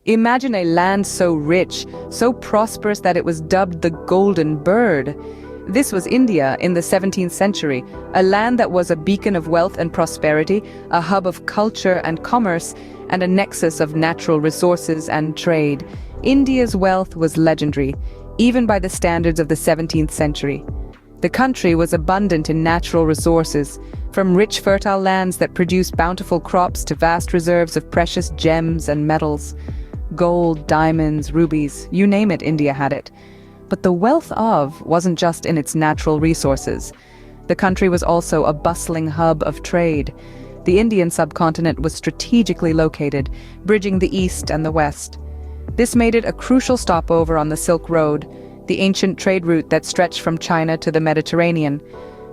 Imagine a land so rich, so prosperous that it was dubbed the Golden Bird. This was India in the 17th century, a land that was a beacon of wealth and prosperity, a hub of culture and commerce, and a nexus of natural resources and trade. India's wealth was legendary, even by the standards of the 17th century. The country was abundant in natural resources, from rich fertile lands that produced bountiful crops to vast reserves of precious gems and metals. Gold, diamonds, rubies, you name it, India had it. But the wealth wasn't just in its natural resources. The country was also a bustling hub of trade. The Indian subcontinent was strategically located, bridging the east and the west. This made it a crucial stopover on the Silk Road, the ancient trade route that stretched from China to the Mediterranean.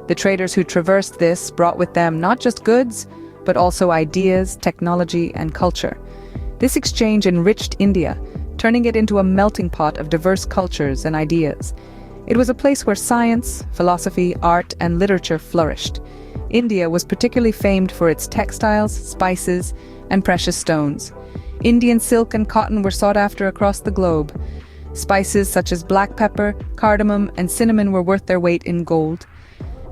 The traders who traversed this brought with them not just goods, but also ideas, technology, and culture. This exchange enriched India, turning it into a melting pot of diverse cultures and ideas. It was a place where science, philosophy, art, and literature flourished. India was particularly famed for its textiles, spices, and precious stones. Indian silk and cotton were sought after across the globe. Spices such as black pepper, cardamom, and cinnamon were worth their weight in gold.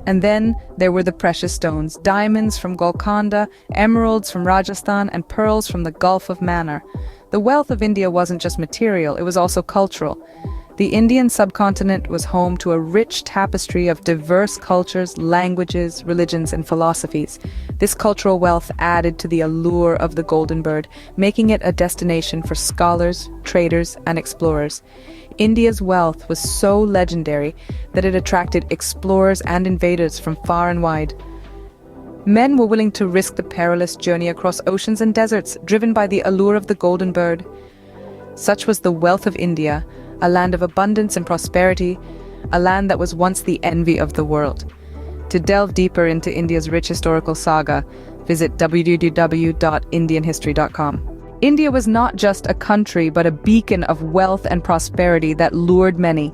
And then there were the precious stones, diamonds from Golconda, emeralds from Rajasthan, and pearls from the Gulf of Mannar. The wealth of India wasn't just material, it was also cultural. The Indian subcontinent was home to a rich tapestry of diverse cultures, languages, religions, and philosophies. This cultural wealth added to the allure of the Golden Bird, making it a destination for scholars, traders, and explorers. India's wealth was so legendary that it attracted explorers and invaders from far and wide. Men were willing to risk the perilous journey across oceans and deserts, driven by the allure of the Golden Bird. Such was the wealth of India, a land of abundance and prosperity, a land that was once the envy of the world. To delve deeper into India's rich historical saga, visit www.indianhistory.com. India was not just a country, but a beacon of wealth and prosperity that lured many.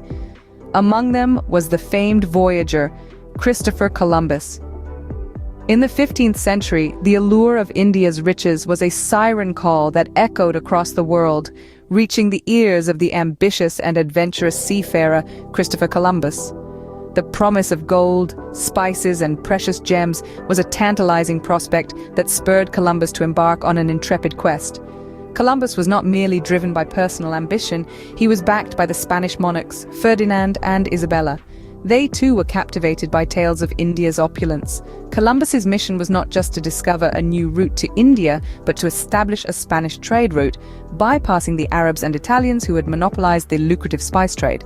Among them was the famed voyager, Christopher Columbus. In the 15th century, the allure of India's riches was a siren call that echoed across the world, reaching the ears of the ambitious and adventurous seafarer Christopher Columbus. The promise of gold, spices, and precious gems was a tantalizing prospect that spurred Columbus to embark on an intrepid quest. Columbus was not merely driven by personal ambition, he was backed by the Spanish monarchs, Ferdinand and Isabella. They too were captivated by tales of India's opulence. Columbus's mission was not just to discover a new route to India, but to establish a Spanish trade route, bypassing the Arabs and Italians who had monopolized the lucrative spice trade.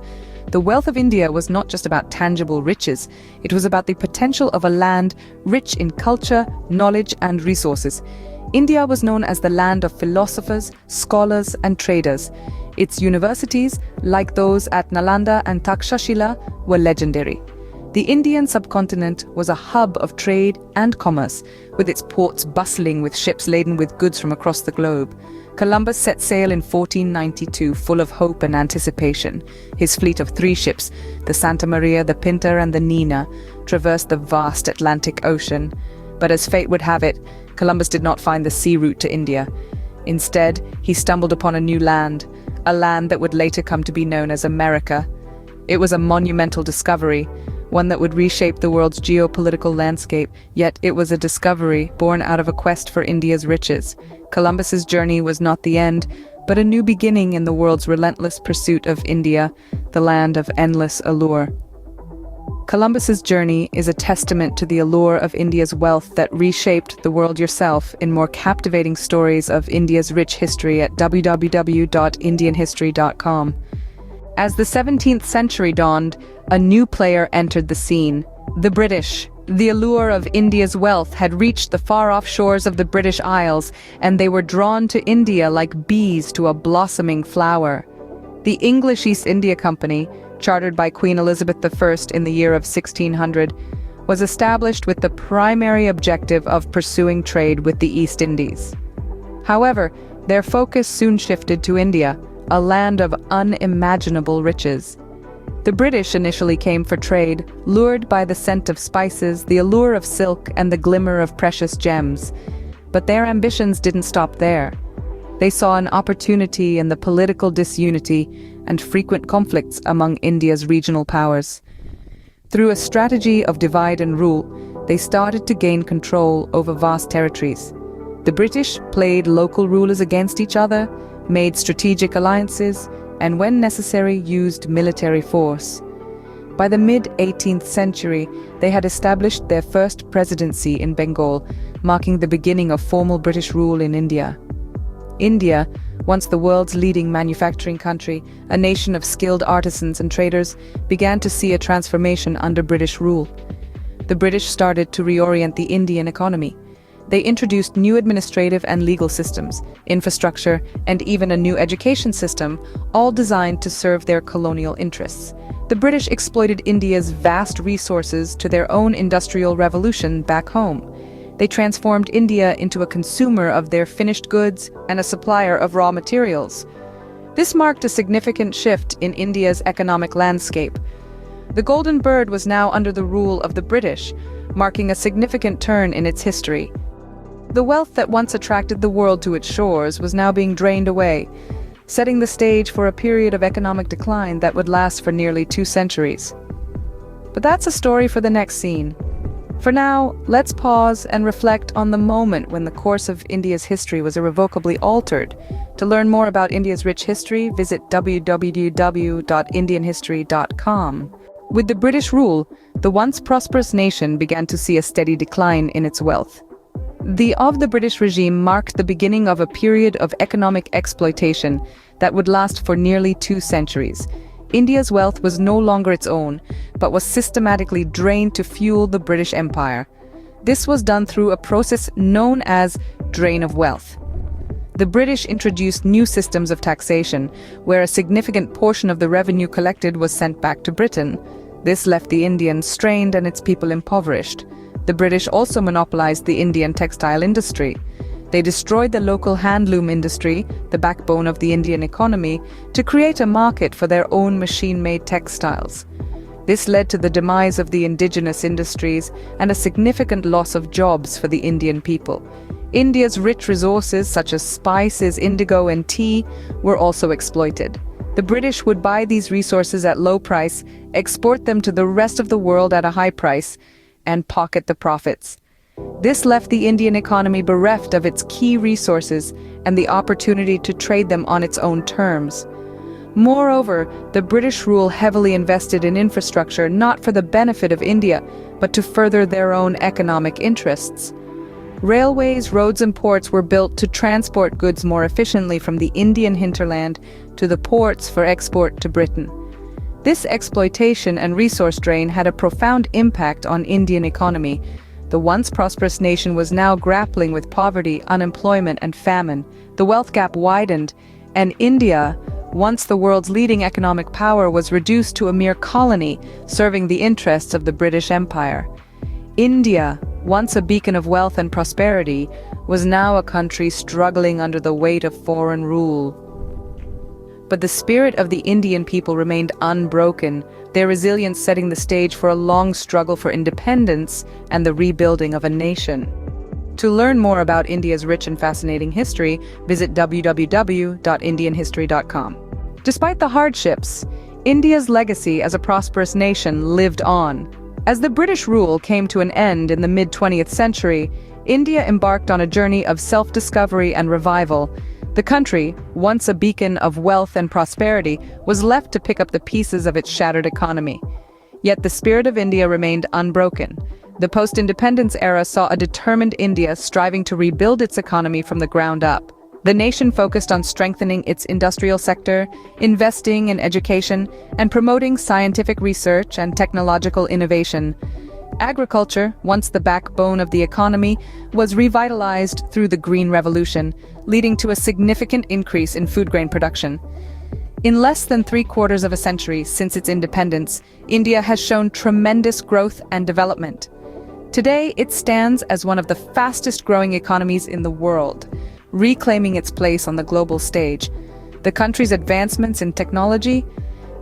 The wealth of India was not just about tangible riches, it was about the potential of a land rich in culture, knowledge, and resources. India was known as the land of philosophers, scholars, and traders. Its universities, like those at Nalanda and Takshashila, were legendary. The Indian subcontinent was a hub of trade and commerce, with its ports bustling with ships laden with goods from across the globe. Columbus set sail in 1492, full of hope and anticipation. His fleet of 3 ships, the Santa Maria, the Pinta, and the Nina, traversed the vast Atlantic Ocean. But as fate would have it, Columbus did not find the sea route to India. Instead, he stumbled upon a new land, a land that would later come to be known as America. It was a monumental discovery, one that would reshape the world's geopolitical landscape, yet it was a discovery born out of a quest for India's riches. Columbus's journey was not the end, but a new beginning in the world's relentless pursuit of India, the land of endless allure. Columbus's journey is a testament to the allure of India's wealth that reshaped the world yourself in more captivating stories of India's rich history at www.indianhistory.com. As the 17th century dawned, a new player entered the scene: the British. The allure of India's wealth had reached the far-off shores of the British Isles, and they were drawn to India like bees to a blossoming flower. The English East India Company, chartered by Queen Elizabeth I in the year of 1600, was established with the primary objective of pursuing trade with the East Indies. However, their focus soon shifted to India, a land of unimaginable riches. The British initially came for trade, lured by the scent of spices, the allure of silk, and the glimmer of precious gems. But their ambitions didn't stop there. They saw an opportunity in the political disunity and frequent conflicts among India's regional powers. Through a strategy of divide and rule, they started to gain control over vast territories. The British played local rulers against each other, made strategic alliances, and when necessary used military force. By the mid-18th century, they had established their first presidency in Bengal, marking the beginning of formal British rule in India. India, once the world's leading manufacturing country, a nation of skilled artisans and traders, began to see a transformation under British rule. The British started to reorient the Indian economy. They introduced new administrative and legal systems, infrastructure, and even a new education system, all designed to serve their colonial interests. The British exploited India's vast resources to their own industrial revolution back home. They transformed India into a consumer of their finished goods and a supplier of raw materials. This marked a significant shift in India's economic landscape. The golden bird was now under the rule of the British, marking a significant turn in its history. The wealth that once attracted the world to its shores was now being drained away, setting the stage for a period of economic decline that would last for nearly 2 centuries. But that's a story for the next scene. For now, let's pause and reflect on the moment when the course of India's history was irrevocably altered. To learn more about India's rich history, visit www.indianhistory.com. With the British rule, the once prosperous nation began to see a steady decline in its wealth. The British regime marked the beginning of a period of economic exploitation that would last for nearly 2 centuries. India's wealth was no longer its own, but was systematically drained to fuel the British Empire. This was done through a process known as drain of wealth. The British introduced new systems of taxation, where a significant portion of the revenue collected was sent back to Britain. This left the Indians strained and its people impoverished. The British also monopolized the Indian textile industry. They destroyed the local handloom industry, the backbone of the Indian economy, to create a market for their own machine-made textiles. This led to the demise of the indigenous industries and a significant loss of jobs for the Indian people. India's rich resources such as spices, indigo, and tea were also exploited. The British would buy these resources at low price, export them to the rest of the world at a high price, and pocket the profits. This left the Indian economy bereft of its key resources and the opportunity to trade them on its own terms. Moreover, the British rule heavily invested in infrastructure not for the benefit of India, but to further their own economic interests. Railways, roads, and ports were built to transport goods more efficiently from the Indian hinterland to the ports for export to Britain. This exploitation and resource drain had a profound impact on Indian economy. The once prosperous nation was now grappling with poverty, unemployment, and famine. The wealth gap widened, and India, once the world's leading economic power, was reduced to a mere colony, serving the interests of the British Empire. India, once a beacon of wealth and prosperity, was now a country struggling under the weight of foreign rule. But the spirit of the Indian people remained unbroken, their resilience setting the stage for a long struggle for independence and the rebuilding of a nation. To learn more about India's rich and fascinating history, visit www.indianhistory.com. Despite the hardships, India's legacy as a prosperous nation lived on. As the British rule came to an end in the mid-20th century, India embarked on a journey of self-discovery and revival. The country, once a beacon of wealth and prosperity, was left to pick up the pieces of its shattered economy. Yet the spirit of India remained unbroken. The post-independence era saw a determined India striving to rebuild its economy from the ground up. The nation focused on strengthening its industrial sector, investing in education, and promoting scientific research and technological innovation. Agriculture, once the backbone of the economy, was revitalized through the Green Revolution, leading to a significant increase in food grain production. In less than 3/4 of a century since its independence, India has shown tremendous growth and development. Today, it stands as one of the fastest-growing economies in the world, reclaiming its place on the global stage. The country's advancements in technology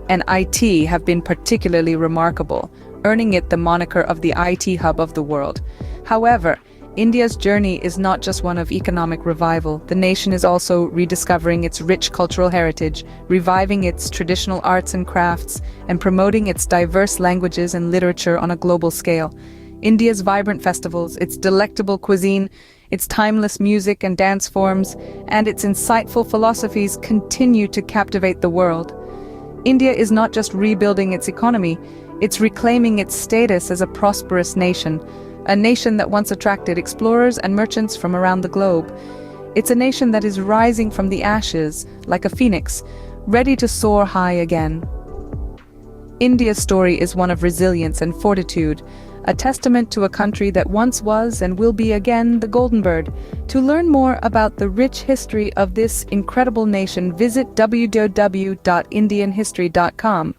and IT have been particularly remarkable, earning it the moniker of the IT hub of the world. However, India's journey is not just one of economic revival. The nation is also rediscovering its rich cultural heritage, reviving its traditional arts and crafts, and promoting its diverse languages and literature on a global scale. India's vibrant festivals, its delectable cuisine, its timeless music and dance forms, and its insightful philosophies continue to captivate the world. India is not just rebuilding its economy, it's reclaiming its status as a prosperous nation, a nation that once attracted explorers and merchants from around the globe. It's a nation that is rising from the ashes, like a phoenix, ready to soar high again. India's story is one of resilience and fortitude, a testament to a country that once was and will be again the Golden Bird. To learn more about the rich history of this incredible nation, visit www.indianhistory.com.